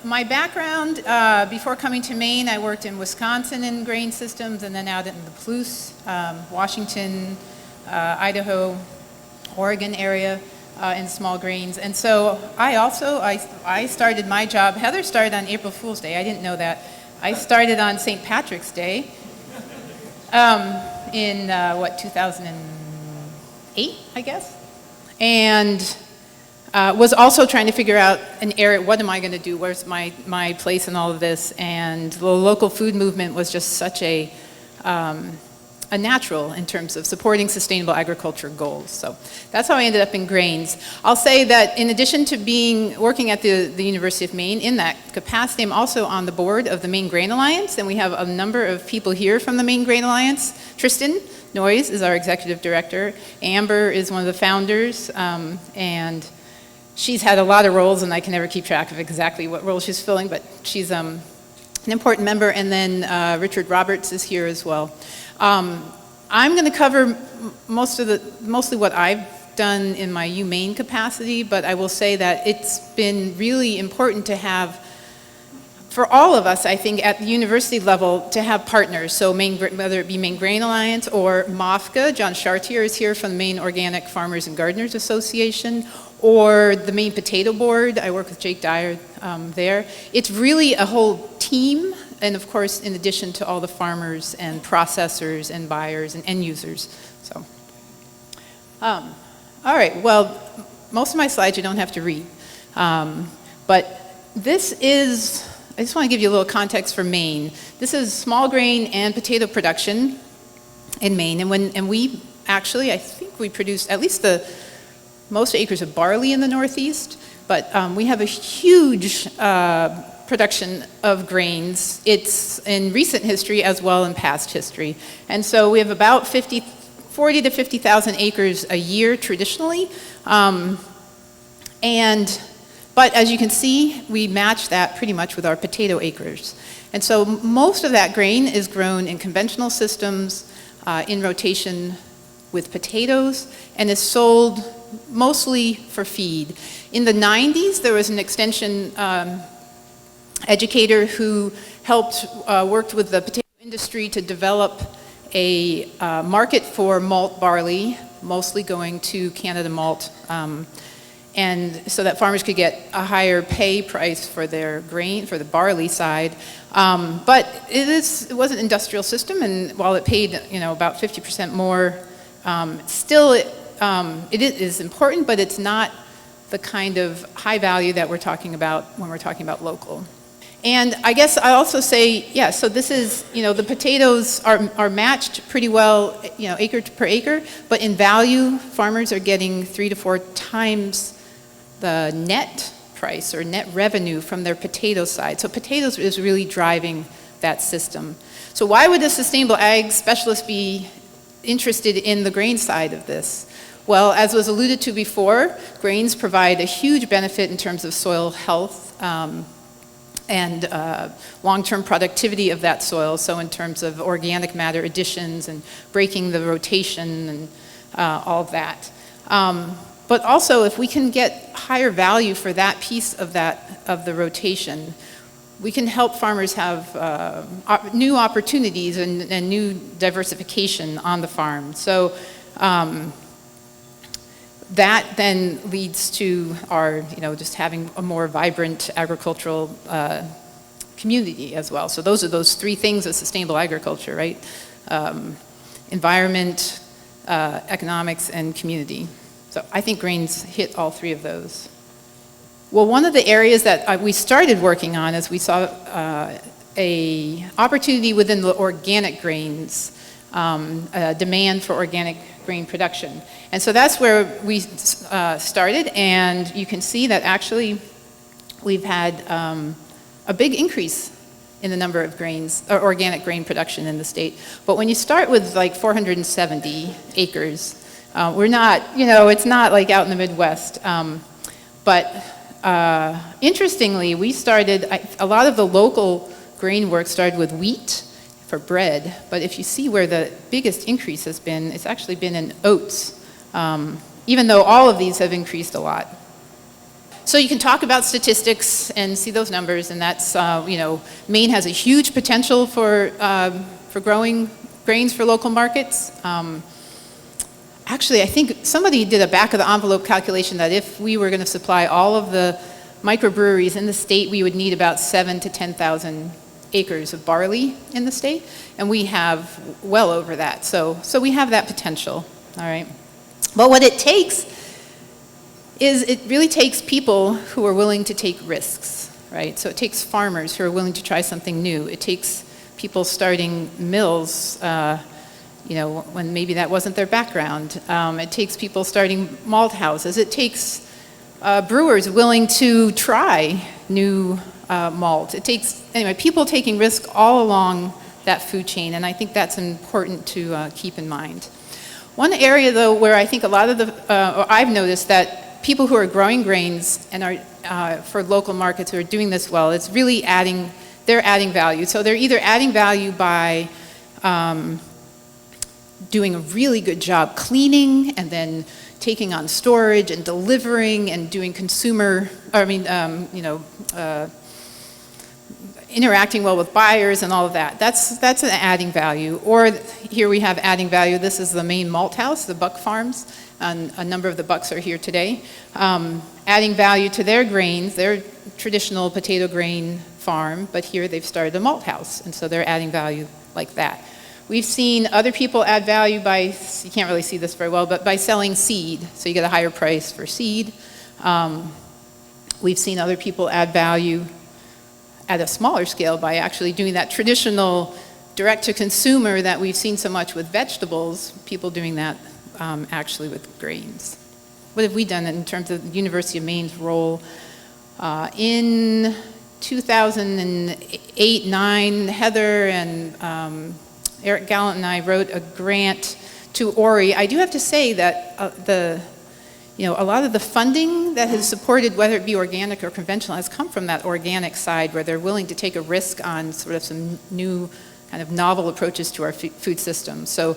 My background, before coming to Maine, I worked in Wisconsin in grain systems and then out in the Palouse, Washington, Idaho, Oregon area in small grains. And so I started my job, Heather started on April Fool's Day, I didn't know that. I started on St. Patrick's Day in 2008, I guess? And was also trying to figure out an area, what am I going to do, where's my place in all of this, and the local food movement was just such a natural in terms of supporting sustainable agriculture goals. So that's how I ended up in grains. I'll say that in addition to working at the University of Maine, in that capacity, I'm also on the board of the Maine Grain Alliance, and we have a number of people here from the Maine Grain Alliance. Tristan Noyes is our executive director. Amber is one of the founders, and she's had a lot of roles, and I can never keep track of exactly what role she's filling, but she's an important member. And then Richard Roberts is here as well. I'm going to cover mostly what I've done in my UMaine capacity, but I will say that it's been really important to have, for all of us, I think, at the university level, to have partners. So whether it be Maine Grain Alliance or MOFGA, John Chartier is here from the Maine Organic Farmers and Gardeners Association, or the Maine Potato Board. I work with Jake Dyer there. It's really a whole team, and of course, in addition to all the farmers and processors and buyers and end users. So, all right, well, most of my slides you don't have to read. But this is, I just want to give you a little context for Maine. This is small grain and potato production in Maine, and we actually, I think we produced at least the most acres of barley in the Northeast, but we have a huge production of grains. It's in recent history as well in past history. And so we have about 40 to 50,000 acres a year traditionally. But as you can see, we match that pretty much with our potato acres. And so most of that grain is grown in conventional systems, in rotation with potatoes, and is sold mostly for feed. In the 90s, there was an extension educator who worked with the potato industry to develop a market for malt barley, mostly going to Canada malt, and so that farmers could get a higher pay price for their grain, for the barley side. But it was an industrial system, and while it paid about 50% more, still it is important, but it's not the kind of high value that we're talking about when we're talking about local. And I guess I also say, yeah, so this is, the potatoes are matched pretty well, acre per acre, but in value, farmers are getting 3 to 4 times the net price or net revenue from their potato side. So potatoes is really driving that system. So why would a sustainable ag specialist be interested in the grain side of this? Well, as was alluded to before, grains provide a huge benefit in terms of soil health and long-term productivity of that soil, so in terms of organic matter additions and breaking the rotation and all of that. But also, if we can get higher value for that piece of the rotation, we can help farmers have new opportunities and new diversification on the farm. So that then leads to our, just having a more vibrant agricultural community as well. So those are those 3 things of sustainable agriculture, right? Environment, economics, and community. So I think grains hit all 3 of those. Well, one of the areas that we started working on is we saw a opportunity within the organic grains, a demand for organic grain production. And so that's where we started, and you can see that actually we've had a big increase in the number of grains, or organic grain production in the state. But when you start with like 470 acres, we're not, it's not like out in the Midwest. But interestingly, we started, a lot of the local grain work started with wheat for bread, but if you see where the biggest increase has been, it's actually been in oats, even though all of these have increased a lot. So you can talk about statistics and see those numbers, and that's, Maine has a huge potential for growing grains for local markets. Actually, I think somebody did a back-of-the-envelope calculation that if we were going to supply all of the microbreweries in the state, we would need about 7,000 to 10,000 acres of barley in the state, and we have well over that. So we have that potential, all right? But what it takes is it really takes people who are willing to take risks, right? So it takes farmers who are willing to try something new. It takes people starting mills, when maybe that wasn't their background. It takes people starting malt houses. It takes brewers willing to try new malt. It takes, people taking risk all along that food chain, and I think that's important to keep in mind. One area, though, where I think a lot of I've noticed that people who are growing grains and are for local markets who are doing this well, it's really they're adding value. So they're either adding value by doing a really good job cleaning and then taking on storage and delivering and doing interacting well with buyers and all of that. That's an adding value. Or here we have adding value. This is the Maine Malt House, the Buck Farms, and a number of the Bucks are here today. Adding value to their grains, their traditional potato grain farm, but here they've started a malt house, and so they're adding value like that. We've seen other people add value by, you can't really see this very well, but by selling seed, so you get a higher price for seed. We've seen other people add value at a smaller scale by actually doing that traditional direct-to-consumer that we've seen so much with vegetables, people doing that actually with grains. What have we done in terms of the University of Maine's role? In 2008-9, Heather and Eric Gallant and I wrote a grant to ORI. I do have to say that a lot of the funding that has supported, whether it be organic or conventional, has come from that organic side where they're willing to take a risk on sort of some new kind of novel approaches to our food system. So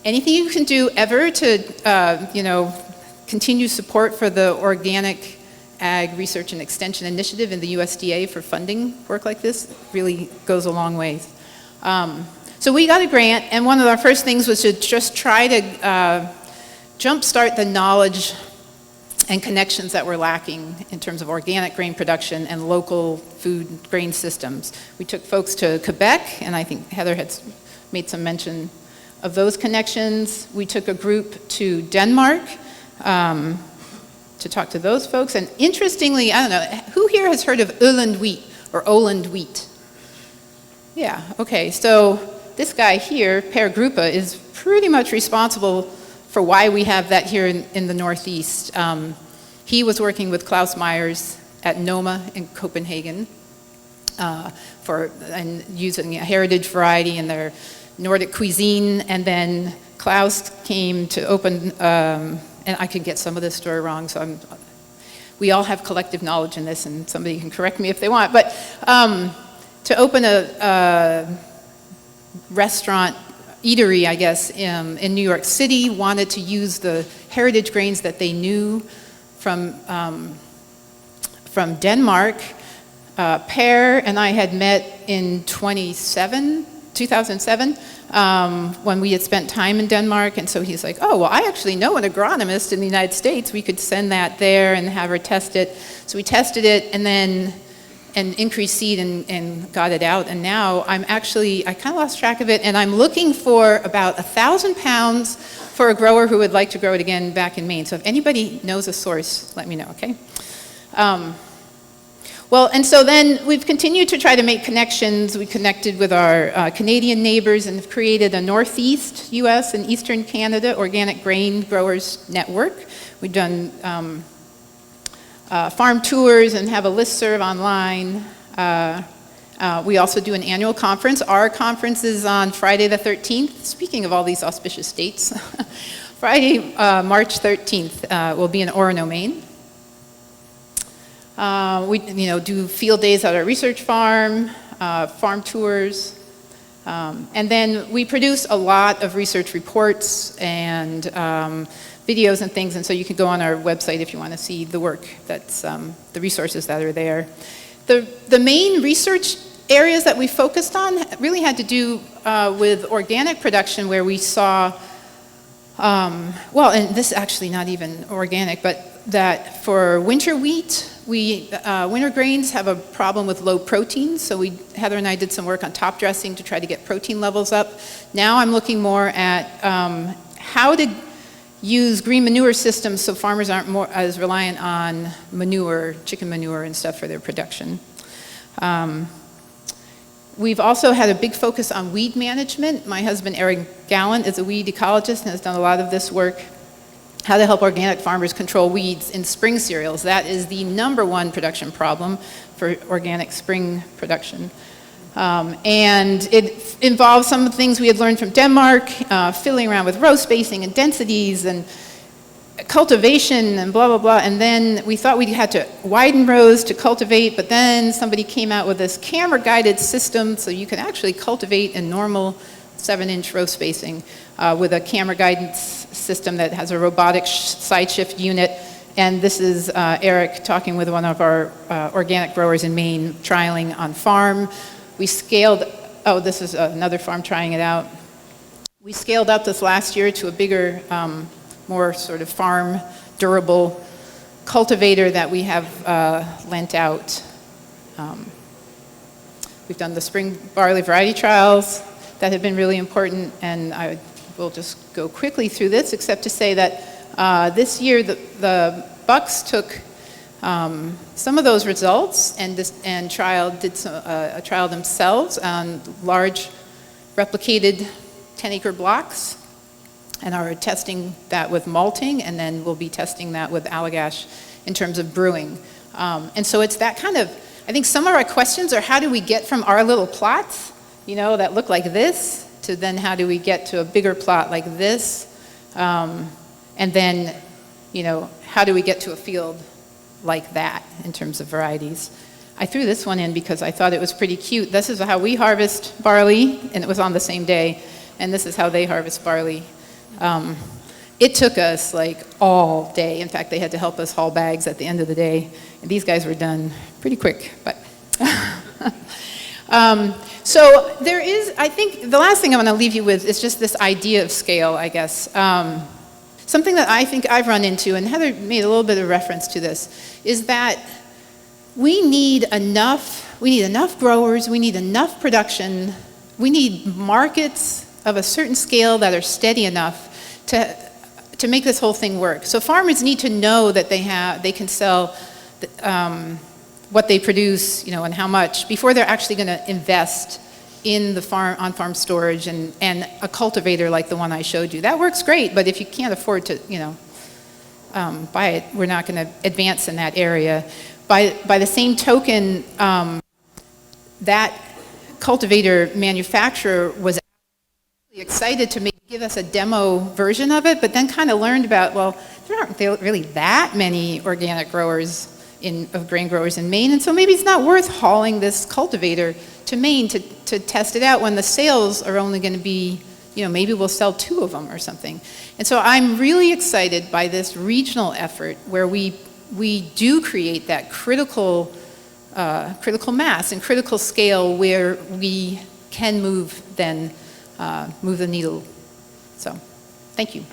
anything you can do ever to, continue support for the Organic Ag Research and Extension Initiative in the USDA for funding work like this really goes a long way. So we got a grant, and one of our first things was to just try to jumpstart the knowledge and connections that were lacking in terms of organic grain production and local food grain systems. We took folks to Quebec, and I think Heather had made some mention of those connections. We took a group to Denmark to talk to those folks, and interestingly, I don't know, who here has heard of Öland wheat or Öland wheat? Yeah, okay, so this guy here, Per Grupa, is pretty much responsible for why we have that here in the Northeast. He was working with Klaus Myers at Noma in Copenhagen and using a heritage variety in their Nordic cuisine, and then Klaus came to open, and I could get some of this story wrong, so we all have collective knowledge in this, and somebody can correct me if they want, but to open a restaurant, eatery, I guess, in New York City, wanted to use the heritage grains that they knew from Denmark. Per and I had met in 2007, when we had spent time in Denmark, and so he's like, oh, well, I actually know an agronomist in the United States. We could send that there and have her test it. So we tested it, and increased seed and got it out, and now I kind of lost track of it, and I'm looking for about 1,000 pounds for a grower who would like to grow it again back in Maine. So if anybody knows a source, let me know, okay? Well, and so then we've continued to try to make connections. We connected with our Canadian neighbors and have created a Northeast U.S. and Eastern Canada Organic Grain Growers Network. We've done farm tours and have a listserv online. We also do an annual conference. Our conference is on Friday the 13th. Speaking of all these auspicious dates, Friday, March 13th, will be in Orono, Maine. We do field days at our research farm, farm tours, and then we produce a lot of research reports and videos and things, and so you can go on our website if you want to see the work that's, the resources that are there. The main research areas that we focused on really had to do with organic production, where we saw, well, and this is actually not even organic, but that for winter wheat, winter grains have a problem with low protein, so Heather and I did some work on top dressing to try to get protein levels up. Now I'm looking more at how to use green manure systems so farmers aren't as reliant on manure, chicken manure and stuff for their production. We've also had a big focus on weed management. My husband, Eric Gallant, is a weed ecologist and has done a lot of this work. How to help organic farmers control weeds in spring cereals. That is the #1 production problem for organic spring production. And it involves some of the things we had learned from Denmark, fiddling around with row spacing and densities and cultivation and blah, blah, blah. And then we thought we had to widen rows to cultivate, but then somebody came out with this camera-guided system, so you can actually cultivate in normal 7-inch row spacing with a camera guidance system that has a robotic side shift unit. And this is Eric talking with one of our organic growers in Maine, trialing on farm. We scaled, oh, this is another farm trying it out. We scaled up this last year to a bigger, more sort of farm durable cultivator that we have lent out. We've done the spring barley variety trials that have been really important, and I will just go quickly through this, except to say that this year the Bucks took some of those results and did a trial themselves on large replicated 10-acre blocks, and are testing that with malting, and then we'll be testing that with Allagash in terms of brewing. And so it's that kind of, I think some of our questions are, how do we get from our little plots, you know, that look like this, to then how do we get to a bigger plot like this, and then, you know, how do we get to a field like that in terms of varieties. I threw this one in because I thought it was pretty cute. This is how we harvest barley, and it was on the same day, and this is how they harvest barley. It took us like all day. In fact, they had to help us haul bags at the end of the day, and these guys were done pretty quick, but. So there is, I think, the last thing I want to leave you with is just this idea of scale, I guess. Something that I think I've run into, and Heather made a little bit of reference to this, is that we need enough growers, we need enough production, we need markets of a certain scale that are steady enough to make this whole thing work. So farmers need to know that they can sell what they produce, you know, and how much before they're actually going to invest in the on-farm storage and a cultivator like the one I showed you. That works great, but if you can't afford to, you know, buy it, we're not going to advance in that area. By the same token, that cultivator manufacturer was really excited to give us a demo version of it, but then kind of learned about, well, there aren't really that many organic growers of grain growers in Maine, and so maybe it's not worth hauling this cultivator to Maine to test it out when the sales are only going to be, you know, maybe we'll sell 2 of them or something. And so I'm really excited by this regional effort where we do create that critical mass and critical scale where we can move the needle. So, thank you.